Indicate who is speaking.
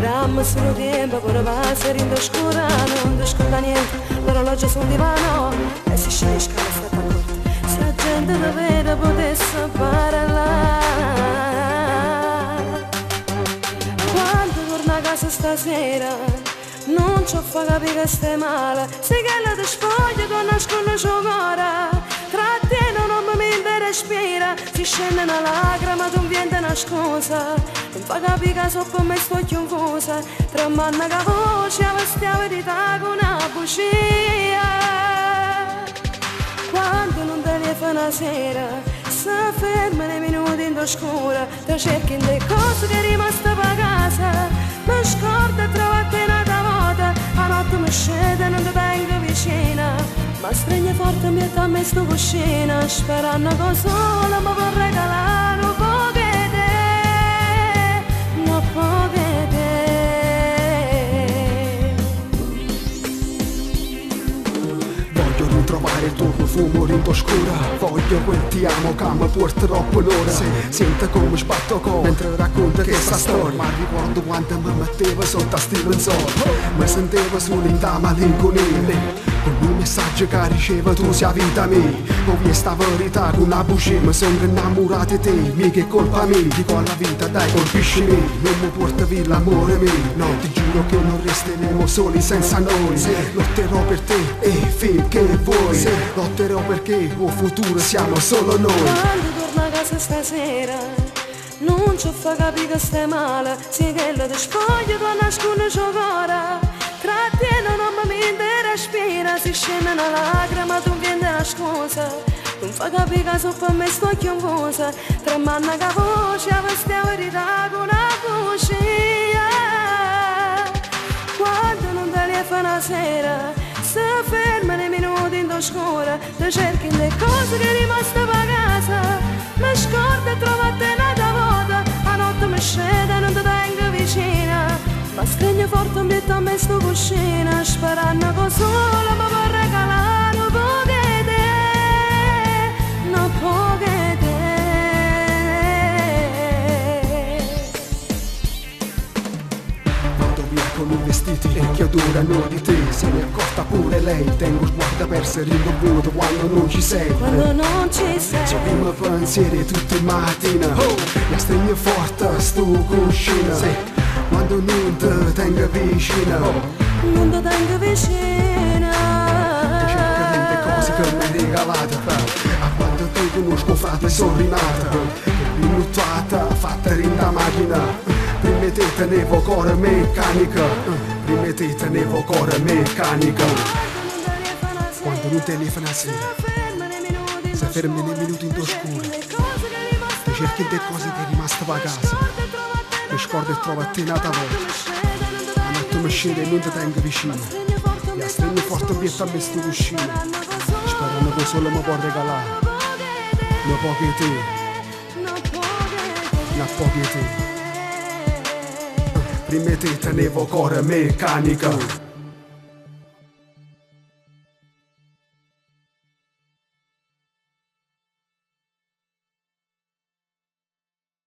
Speaker 1: Dammi solo tempo per passare in scura, non ti scorda niente, l'orologio su un divano e si scende scala stretta corta. Se la gente ti vede potesse parlare. Quando torno a casa stasera non ci fa capire che stai male, se che la ti spoglia con nascondo giocare. Trattiene non mi mente respira, si scende una lacrima, tu viene una scusa. Non fa capire che so per me sto confusa, tra manna che voce, questa verità con una bugia. Quando non telefona una sera, si ferma nei minuti in oscura, ti cerchi in le cose che è rimasta per casa, mi scordo e trovate una volta, a notte mi scende e non ti tengo vicina, ma stringe forte e mi da me sto cuscina, sperando che solo mi può regalare un po' di te, un po' di te.
Speaker 2: Voglio ritrovare il tuo profumo rinto-scura, voglio quel ti amo che mi porterò per l'ora. Sento come sbatto cuore mentre racconta questa storia, ma ricordo quando mi mettevo sotto a Steven Zoll, mi sentivo solo in da malinconia. Con un messaggio che ricevo tu sia vita mia, ho visto la verità con una bugia, mi sono innamorato di te, mica è colpa mia, dico alla vita dai colpiscimi, non mi porta via l'amore mio, no ti giuro che non resteremo soli senza noi, lotterò per te e finché vuoi, lotterò perché il futuro siamo solo noi.
Speaker 1: Quando torno a casa stasera non ci fa capire che stai male, se che la ti spoglia tu nascondi giocare. Trattiene non mi mente respira, si scende una lacrima, tu viene una scusa. Non fa capire che so per me sto confusa, tra manna che voce, questa verità con una bugia. Quando non telefona una sera, si ferma nei minuti in oscura, ti cerchi le cose che è rimasta per casa, mi scordo e trovate una volta, a notte mi scende e non ti tengo vicina, ma stringe forte un bietto a me sto cuscina, sperando che solo mi può regalare un po' di te, un po' di te.
Speaker 2: Vado via con i vestiti che odorano di te, se ne accorta pure lei, tengo sguardo perso rindovuto quando non ci sei.
Speaker 1: Quando non ci sei,
Speaker 2: Ci prima pensieri tutte mattine, la stringe forte sto cuscina, quando non ti tengo vicina,
Speaker 1: non ti tengo vicina.
Speaker 2: cerca le cose che mi hai regalato, a quando ti conosco frate sono rinata, che minuttata fatta in da macchina, prima te tenevo cuore meccanica, prima te tenevo cuore meccanica. Quando non telefona a sera, si fermi nei minuti in oscura, ti cerchi le cose che è rimasta a casa, mi scordo e trovo a te nata volta, la notte mi scende e non ti tengo vicino, la stringo forte un bietto a me sto cuscino, sperando che solo mi può regalare un po' di te, un po' di te. Prima te tenevo cuore meccanica.